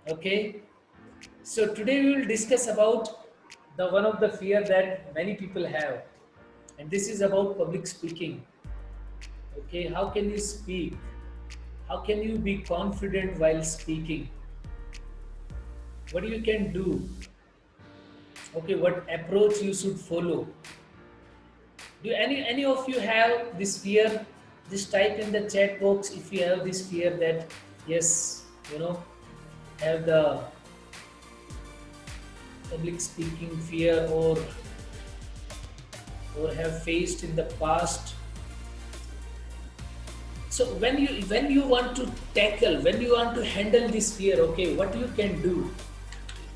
Okay, so today we will discuss about the one of the fear that many people have, and this is about public speaking. Okay, how can you speak? How can you be confident while speaking? What you can do? Okay, what approach you should follow? Do any of you have this fear? Just type in the chat box if you have this fear that yes, you know, have the public speaking fear or have faced in the past. So when you want to tackle, when you want to handle this fear, okay, what you can do?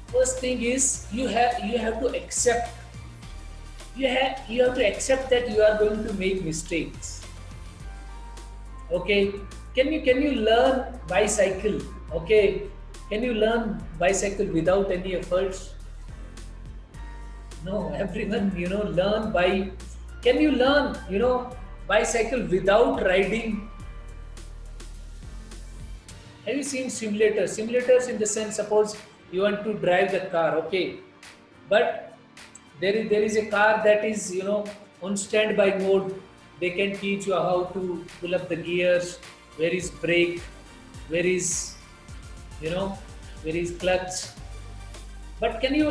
First thing is you have to accept, you have to accept that you are going to make mistakes. Okay, can you learn bicycle? Okay, can you learn bicycle without any efforts? No, everyone, learn by. Can you learn, bicycle without riding? Have you seen simulators? Simulators in the sense, suppose you want to drive the car, okay, but there is a car that is, on standby mode. They can teach you how to pull up the gears, where is brake, where is, you know, where is clutch. But can you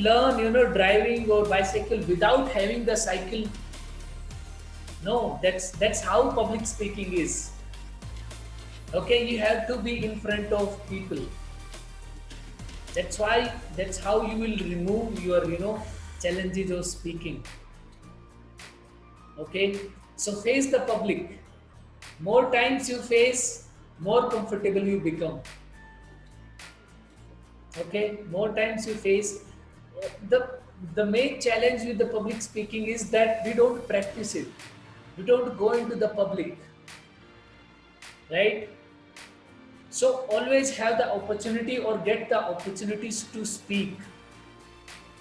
learn, driving or bicycle without having the cycle? No, that's how public speaking is. Okay, you have to be in front of people. That's how you will remove your, challenges of speaking. Okay, so face the public. More times you face, more comfortable you become. Okay, more times you face. The main challenge with the public speaking is that we don't practice it. We don't go into the public, right? So always have the opportunity or get the opportunities to speak.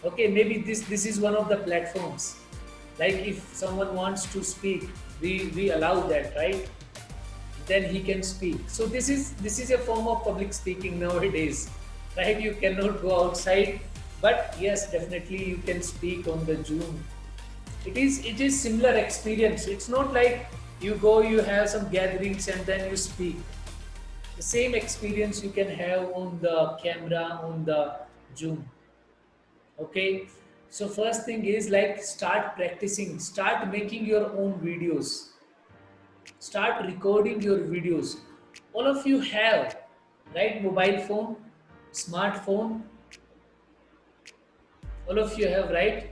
Okay, maybe this is one of the platforms. Like if someone wants to speak, we allow that, right? Then he can speak. So this is a form of public speaking nowadays, right? You cannot go outside, but yes, definitely you can speak on the Zoom. It is similar experience. It's not like you go, you have some gatherings and then you speak. The same experience you can have on the camera, on the Zoom. Okay, so first thing is like start practicing, start making your own videos, start recording your videos. All of you have, right, mobile phone, smartphone, all of you have, right?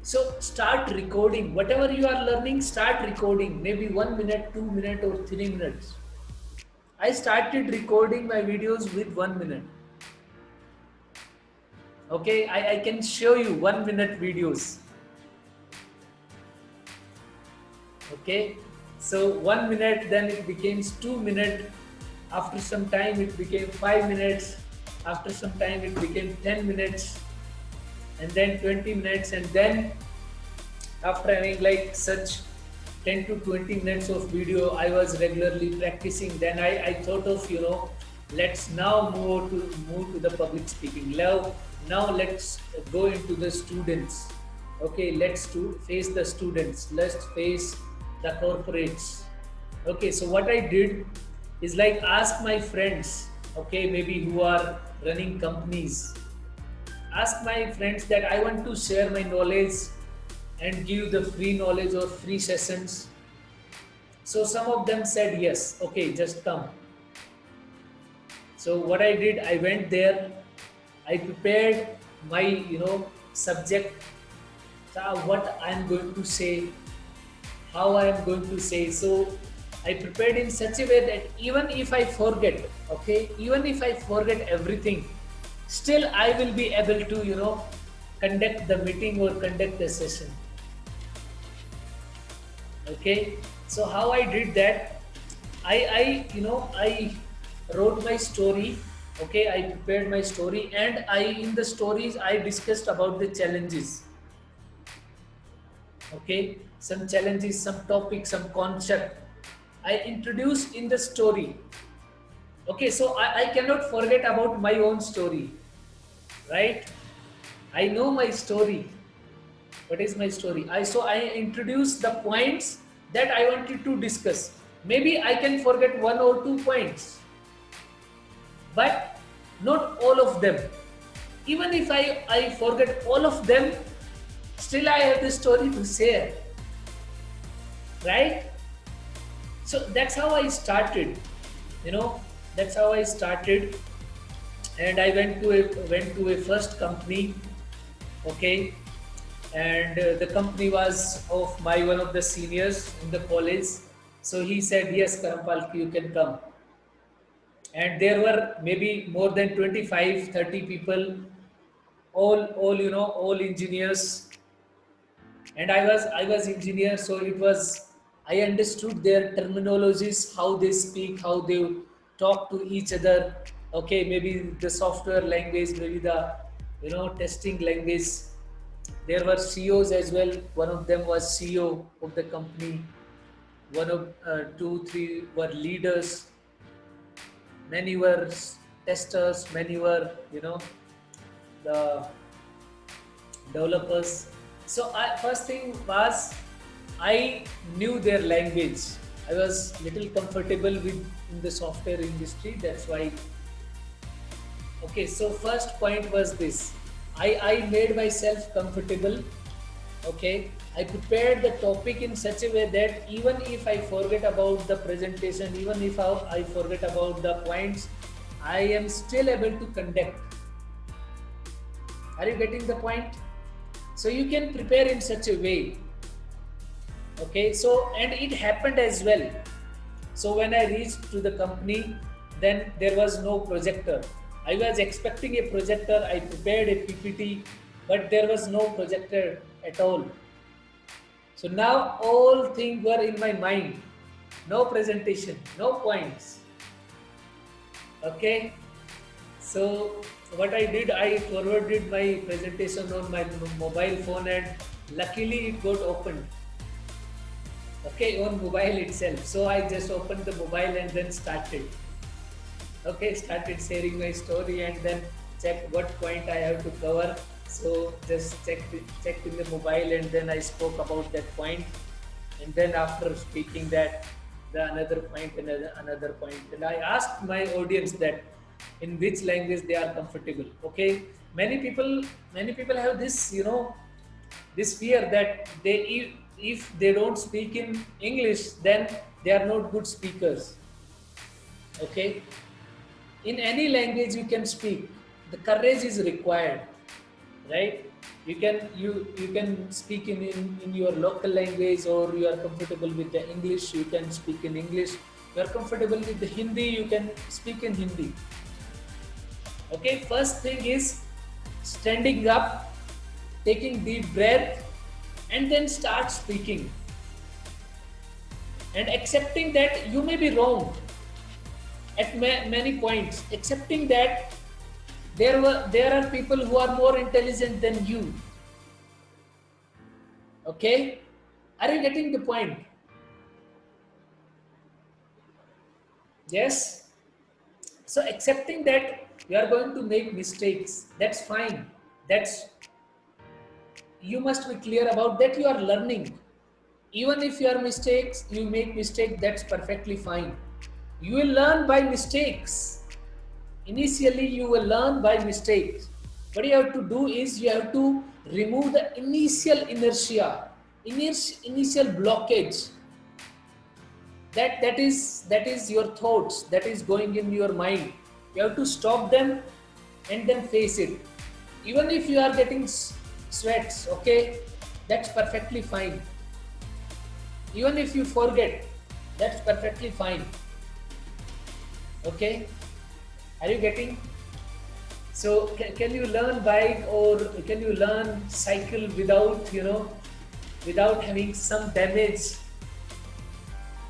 So start recording whatever you are learning, start recording maybe 1 minute, 2 minute or 3 minutes. I started recording my videos with 1 minute. Okay, I can show you 1 minute videos. Okay, so 1 minute, then it became 2 minutes. After some time, it became 5 minutes. After some time, it became 10 minutes, and then 20 minutes, and then after having like such 10 to 20 minutes of video, I was regularly practicing. Then I thought of, let's now move to the public speaking. Now let's go into the students. Okay, let's to face the students. Let's face the corporates. Okay, so what I did is like ask my friends, okay, maybe who are running companies. Ask my friends that I want to share my knowledge and give the free knowledge or free sessions. So some of them said yes, okay, just come. So what I did, I went there, I prepared my, subject, what I am going to say, how I am going to say. So I prepared in such a way that even if I forget, okay, even if I forget everything, still I will be able to, conduct the meeting or conduct the session. Okay, so how I did that, I wrote my story. Okay, I prepared my story, and in the stories I discussed about the challenges. Okay, some challenges, some topics, some concept I introduced in the story. Okay, so I cannot forget about my own story, right? I know my story. What is my story? I introduce the points that I wanted to discuss. Maybe I can forget one or two points, but not all of them. Even if I forget all of them, still I have the story to share, right? So that's how I started. You know, that's how I started, and I went to a first company. Okay, and the company was of my one of the seniors in the college. So he said, yes, Karampal, you can come. And there were maybe more than 25, 30 people, all all engineers. And I was engineer, so it was, I understood their terminologies, how they speak, how they talk to each other. Okay, maybe the software language, maybe the testing language. There were CEOs as well. One of them was CEO of the company. One of two, three were leaders. Many were testers. Many were, the developers. So first thing was, I knew their language. I was little comfortable with in the software industry. That's why. Okay, so first point was this. I made myself comfortable. Okay, I prepared the topic in such a way that even if I forget about the presentation, even if I forget about the points, I am still able to conduct. Are you getting the point? So you can prepare in such a way. Okay, so and it happened as well. So when I reached to the company, then there was no projector. I was expecting a projector. I prepared a PPT, but there was no projector at all. So now all things were in my mind. No presentation, no points. Okay. So what I did, I forwarded my presentation on my mobile phone, and luckily it got opened. Okay, on mobile itself. So I just opened the mobile and then started. Okay, started sharing my story and then check what point I have to cover. So just checked in the mobile, and then I spoke about that point. And then after speaking that, the another point, another point, and I asked my audience that in which language they are comfortable. Okay, many people have this this fear that if they don't speak in English, then they are not good speakers. Okay, in any language you can speak. The courage is required, right? You can speak in your local language, or you are comfortable with the English, you can speak in English. You are comfortable with the Hindi, you can speak in Hindi. Okay, first thing is standing up, taking deep breath, and then start speaking, and accepting that you may be wrong at many points, accepting that there are people who are more intelligent than you. Okay, are you getting the point? Yes. So accepting that you are going to make mistakes, that's fine. That's, you must be clear about that. You are learning. Even if you are mistakes, you make mistake, that's perfectly fine. You will learn by mistakes. Initially, you will learn by mistakes. What you have to do is you have to remove the initial inertia, initial blockage. That is your thoughts, that is going in your mind. You have to stop them and then face it. Even if you are getting sweats, okay, that's perfectly fine. Even if you forget, that's perfectly fine. Okay, are you getting? So can you learn bike, or can you learn cycle without without having some damage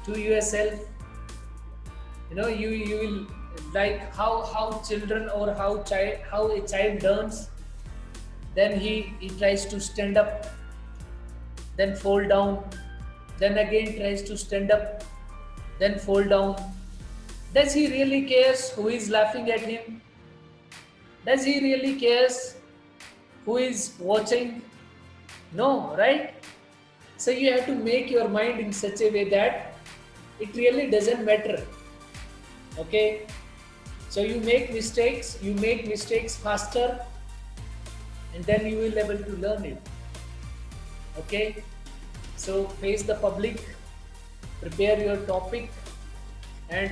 to yourself? You will, like how children, or how a child learns. Then he tries to stand up, then fall down, then again tries to stand up, then fall down, Does he really cares who is laughing at him? Does he really cares who is watching? No, right? So you have to make your mind in such a way that it really doesn't matter. Okay? So you make mistakes faster, and then you will be able to learn it. Okay? So face the public, prepare your topic, and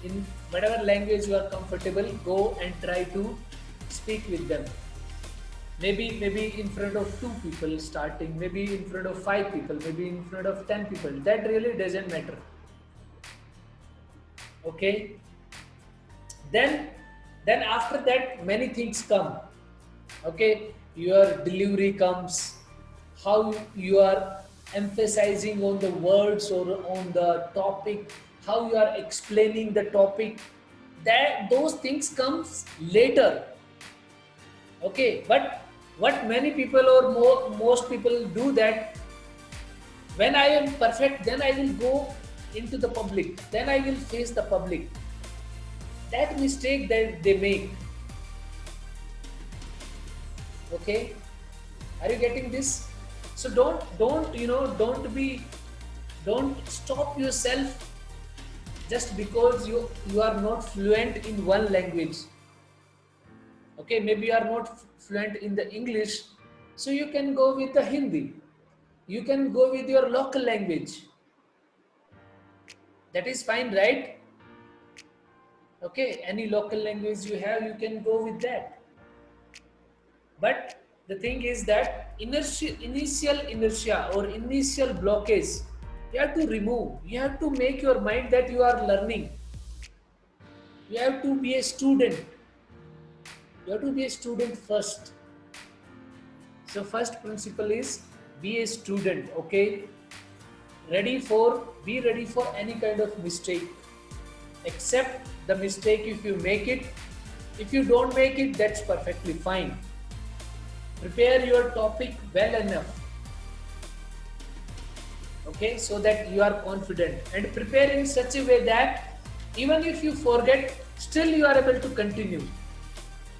in whatever language you are comfortable, go and try to speak with them. Maybe in front of 2 people starting, maybe in front of 5 people, maybe in front of 10 people. That really doesn't matter. Okay? Then after that many things come. Okay? Your delivery comes, how you are emphasizing on the words or on the topic, how you are explaining the topic, that those things comes later. Okay, but what many people or most people do, that when I am perfect, then I will go into the public, then I will face the public. That mistake that they make. Okay, are you getting this? So don't stop yourself just because you are not fluent in one language. Okay, maybe you are not fluent in the English, so you can go with the Hindi, you can go with your local language. That is fine, right? Okay, any local language you have, you can go with that. But the thing is that initial inertia or initial blockage, you have to remove. You have to make your mind that you are learning. You have to be a student. You have to be a student first. So first principle is be a student. Okay, be ready for any kind of mistake. Accept the mistake if you make it. If you don't make it, that's perfectly fine. Prepare your topic well enough. Okay, so that you are confident, and prepare in such a way that even if you forget, still you are able to continue.